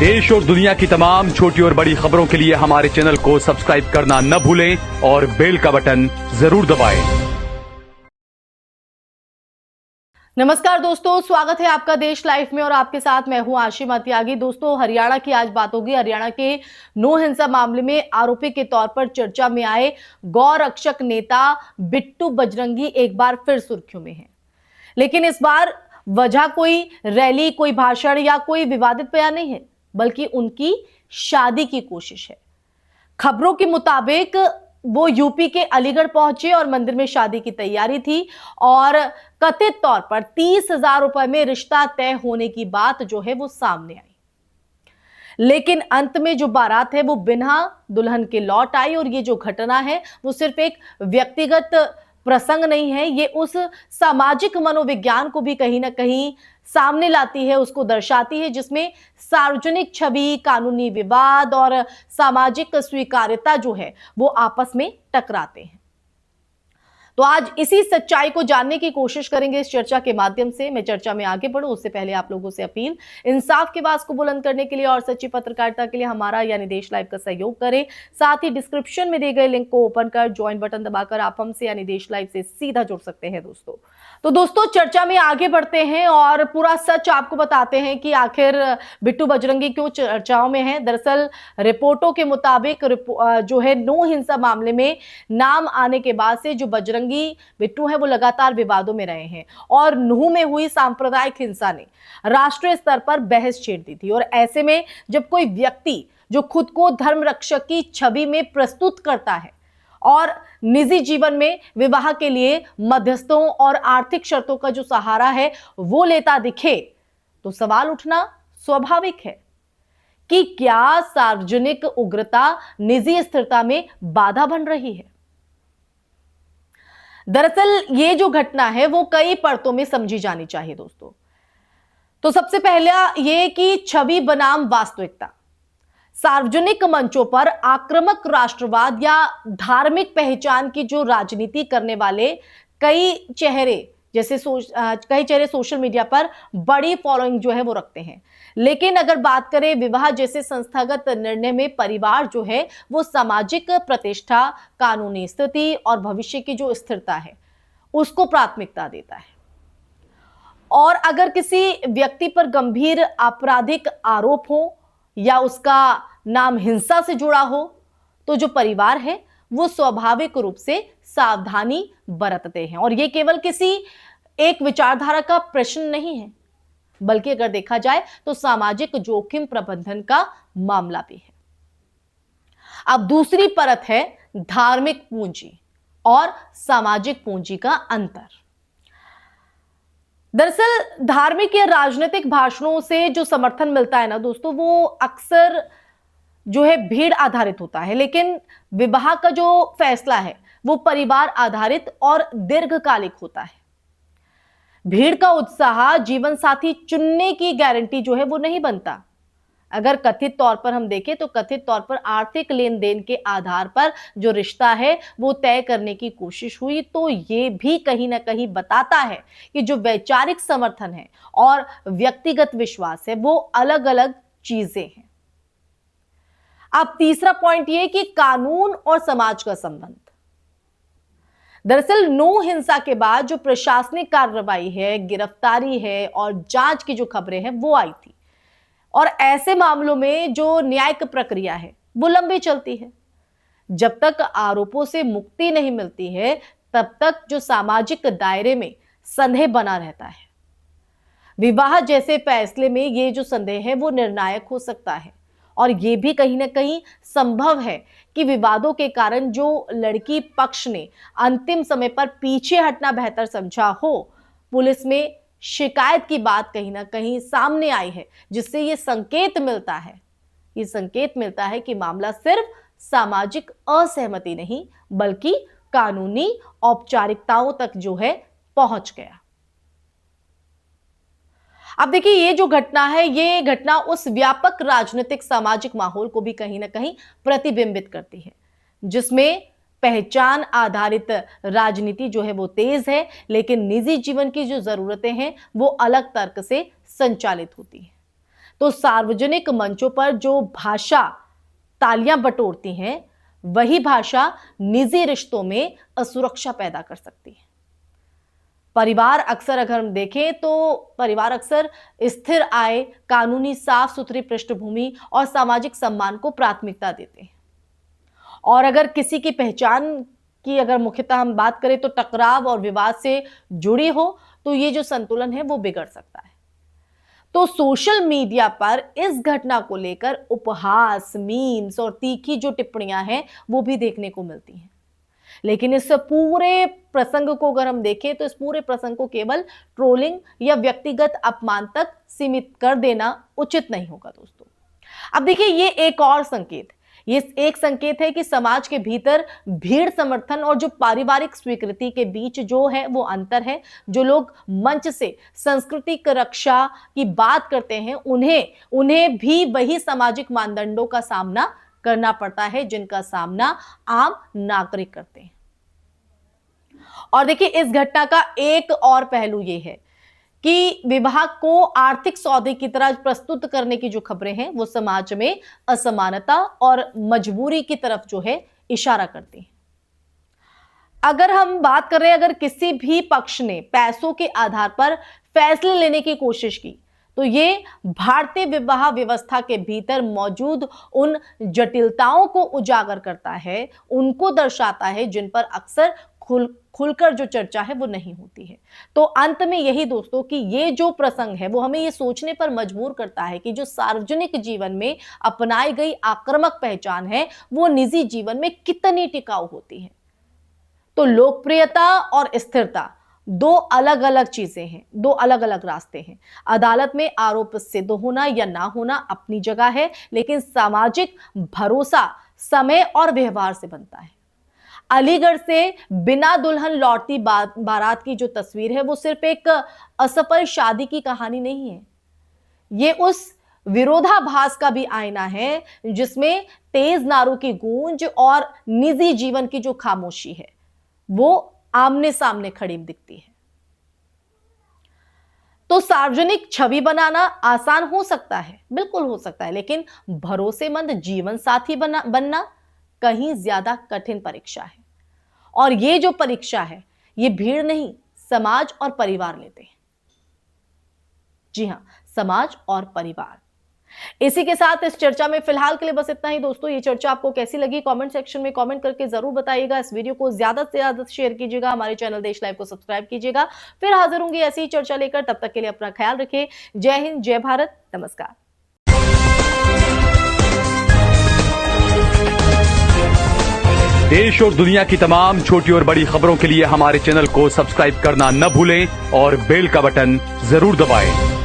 देश और दुनिया की तमाम छोटी और बड़ी खबरों के लिए हमारे चैनल को सब्सक्राइब करना न भूलें और बेल का बटन जरूर दबाएं। नमस्कार दोस्तों, स्वागत है आपका देश लाइफ में और आपके साथ मैं हूं आशिमा त्यागी। दोस्तों, हरियाणा की आज बात होगी। हरियाणा के नो हिंसा मामले में आरोपी के तौर पर चर्चा में आए गौ रक्षक नेता बिट्टू बजरंगी एक बार फिर सुर्खियों में हैं। लेकिन इस बार वजह कोई रैली, कोई भाषण या कोई विवादित बयान नहीं है, बल्कि उनकी शादी की कोशिश है। खबरों के मुताबिक वो यूपी के अलीगढ़ पहुंचे और मंदिर में शादी की तैयारी थी और कथित तौर पर 30,000 रुपए में रिश्ता तय होने की बात जो है वो सामने आई। लेकिन अंत में जो बारात है वो बिना दुल्हन के लौट आई और ये जो घटना है वो सिर्फ एक व्यक्तिगत प्रसंग नहीं है, ये उस सामाजिक मनोविज्ञान को भी कहीं ना कहीं सामने लाती है, उसको दर्शाती है जिसमें सार्वजनिक छवि, कानूनी विवाद और सामाजिक स्वीकार्यता जो है वो आपस में टकराते हैं। तो आज इसी सच्चाई को जानने की कोशिश करेंगे इस चर्चा के माध्यम से। मैं चर्चा में आगे बढ़ूं उससे पहले आप लोगों से अपील, इंसाफ की आवाज को बुलंद करने के लिए और सच्ची पत्रकारिता के लिए हमारा यानी देश लाइव का सहयोग करें। साथ ही डिस्क्रिप्शन में दिए गए लिंक को ओपन कर ज्वाइन बटन दबाकर आप हमसे यानी देश लाइव से सीधा जुड़ सकते हैं। दोस्तों चर्चा में आगे बढ़ते हैं और पूरा सच आपको बताते हैं कि आखिर बिट्टू बजरंगी क्यों चर्चाओं में है। दरअसल रिपोर्टों के मुताबिक जो है नो हिंसा मामले में नाम आने के बाद से जो बजरंगी बिट्टू है वो लगातार विवादों में रहे हैं और नूह में हुई सांप्रदायिक हिंसा ने राष्ट्रीय स्तर पर बहस छेड़ दी थी। और ऐसे में जब कोई व्यक्ति जो खुद को धर्म रक्षक की छवि में प्रस्तुत करता है और निजी जीवन में विवाह के लिए मध्यस्थों और आर्थिक शर्तों का जो सहारा है वो लेता दिखे, तो सवाल उठना स्वाभाविक है कि क्या सार्वजनिक उग्रता निजी स्थिरता में बाधा बन रही है। दरअसल ये जो घटना है वो कई परतों में समझी जानी चाहिए दोस्तों। तो सबसे पहला ये कि छवि बनाम वास्तविकता। सार्वजनिक मंचों पर आक्रामक राष्ट्रवाद या धार्मिक पहचान की जो राजनीति करने वाले कई चेहरे सोशल मीडिया पर बड़ी फॉलोइंग जो है वो रखते हैं। लेकिन अगर बात करें विवाह जैसे संस्थागत निर्णय में परिवार जो है वो सामाजिक प्रतिष्ठा, कानूनी स्थिति और भविष्य की जो स्थिरता है उसको प्राथमिकता देता है। और अगर किसी व्यक्ति पर गंभीर आपराधिक आरोप हो या उसका नाम हिंसा से जुड़ा हो तो जो परिवार है वो स्वाभाविक रूप से सावधानी बरतते हैं। और ये केवल किसी एक विचारधारा का प्रश्न नहीं है, बल्कि अगर देखा जाए तो सामाजिक जोखिम प्रबंधन का मामला भी है। अब दूसरी परत है धार्मिक पूंजी और सामाजिक पूंजी का अंतर। दरअसल धार्मिक या राजनीतिक भाषणों से जो समर्थन मिलता है ना दोस्तों, वो अक्सर जो है भीड़ आधारित होता है, लेकिन विवाह का जो फैसला है वो परिवार आधारित और दीर्घकालिक होता है। भीड़ का उत्साह जीवन साथी चुनने की गारंटी जो है वो नहीं बनता। अगर कथित तौर पर हम देखें तो कथित तौर पर आर्थिक लेन देन के आधार पर जो रिश्ता है वो तय करने की कोशिश हुई, तो ये भी कहीं ना कहीं बताता है कि जो वैचारिक समर्थन है और व्यक्तिगत विश्वास है वो अलग अलग चीजें हैं। अब तीसरा पॉइंट ये कि कानून और समाज का संबंध। दरअसल नो हिंसा के बाद जो प्रशासनिक कार्रवाई है, गिरफ्तारी है और जांच की जो खबरें हैं वो आई थी, और ऐसे मामलों में जो न्यायिक प्रक्रिया है वो लंबी चलती है। जब तक आरोपों से मुक्ति नहीं मिलती है तब तक जो सामाजिक दायरे में संदेह बना रहता है। विवाह जैसे फैसले में ये जो संदेह है वो निर्णायक हो सकता है और ये भी कहीं ना कहीं संभव है कि विवादों के कारण जो लड़की पक्ष ने अंतिम समय पर पीछे हटना बेहतर समझा हो, पुलिस में शिकायत की बात कहीं ना कहीं सामने आई है, जिससे ये संकेत मिलता है कि मामला सिर्फ सामाजिक असहमति नहीं बल्कि कानूनी औपचारिकताओं तक जो है पहुंच गया। अब देखिए ये जो घटना है ये घटना उस व्यापक राजनीतिक सामाजिक माहौल को भी कहीं ना कहीं प्रतिबिंबित करती है जिसमें पहचान आधारित राजनीति जो है वो तेज है, लेकिन निजी जीवन की जो जरूरतें हैं वो अलग तर्क से संचालित होती है। तो सार्वजनिक मंचों पर जो भाषा तालियां बटोरती हैं, वही भाषा निजी रिश्तों में असुरक्षा पैदा कर सकती है। परिवार अक्सर, अगर हम देखें तो परिवार अक्सर स्थिर आय, कानूनी साफ सुथरी पृष्ठभूमि और सामाजिक सम्मान को प्राथमिकता देते हैं। और अगर किसी की पहचान की अगर मुख्यतः हम बात करें तो टकराव और विवाद से जुड़ी हो, तो ये जो संतुलन है वो बिगड़ सकता है। तो सोशल मीडिया पर इस घटना को लेकर उपहास, मीम्स और तीखी जो टिप्पणियां हैं वो भी देखने को मिलती हैं। लेकिन इस पूरे प्रसंग को अगर हम देखें तो इस पूरे प्रसंग को केवल ट्रोलिंग या व्यक्तिगत अपमान तक सीमित कर देना उचित नहीं होगा दोस्तों। अब देखिए, ये एक और संकेत, ये एक संकेत है कि समाज के भीतर भीड़ समर्थन और जो पारिवारिक स्वीकृति के बीच जो है वो अंतर है। जो लोग मंच से सांस्कृतिक रक्षा की बात करते हैं, उन्हें भी वही सामाजिक मानदंडों का सामना करना पड़ता है जिनका सामना आम नागरिक करते हैं। और देखिए, इस घटना का एक और पहलू ये है कि विवाह को आर्थिक सौदे की तरह प्रस्तुत करने की जो खबरें हैं वो समाज में असमानता और मजबूरी की तरफ जो है इशारा करती हैं। अगर हम बात कर रहे हैं, अगर किसी भी पक्ष ने पैसों के आधार पर फैसले लेने की कोशिश की, तो ये भारतीय विवाह व्यवस्था के भीतर मौजूद उन जटिलताओं को उजागर करता है, उनको दर्शाता है जिन पर अक्सर खुलकर जो चर्चा है वो नहीं होती है। तो अंत में यही दोस्तों कि ये जो प्रसंग है वो हमें ये सोचने पर मजबूर करता है कि जो सार्वजनिक जीवन में अपनाई गई आक्रामक पहचान है वो निजी जीवन में कितनी टिकाऊ होती है। तो लोकप्रियता और स्थिरता दो अलग अलग चीजें हैं, दो अलग अलग रास्ते हैं। अदालत में आरोप सिद्ध होना या ना होना अपनी जगह है, लेकिन सामाजिक भरोसा समय और व्यवहार से बनता है। अलीगढ़ से बिना दुल्हन लौटती बारात की जो तस्वीर है वो सिर्फ एक असफल शादी की कहानी नहीं है, ये उस विरोधाभास का भी आईना है जिसमें तेज नारों की गूंज और निजी जीवन की जो खामोशी है वो आमने सामने खड़ी दिखती है। तो सार्वजनिक छवि बनाना आसान हो सकता है, बिल्कुल हो सकता है, लेकिन भरोसेमंद जीवन साथी बनना कहीं ज्यादा कठिन परीक्षा है। और ये जो परीक्षा है ये भीड़ नहीं, समाज और परिवार लेते हैं। जी हां, समाज और परिवार। इसी के साथ इस चर्चा में फिलहाल के लिए बस इतना ही दोस्तों। ये चर्चा आपको कैसी लगी कमेंट सेक्शन में कमेंट करके जरूर बताइएगा। इस वीडियो को ज्यादा से ज्यादा शेयर कीजिएगा, हमारे चैनल देश लाइव को सब्सक्राइब कीजिएगा। फिर हाजिर होंगी ऐसी ही चर्चा लेकर, तब तक के लिए अपना ख्याल रखिए। जय हिंद, जय भारत, नमस्कार। देश और दुनिया की तमाम छोटी और बड़ी खबरों के लिए हमारे चैनल को सब्सक्राइब करना न भूलें और बेल का बटन जरूर दबाएं।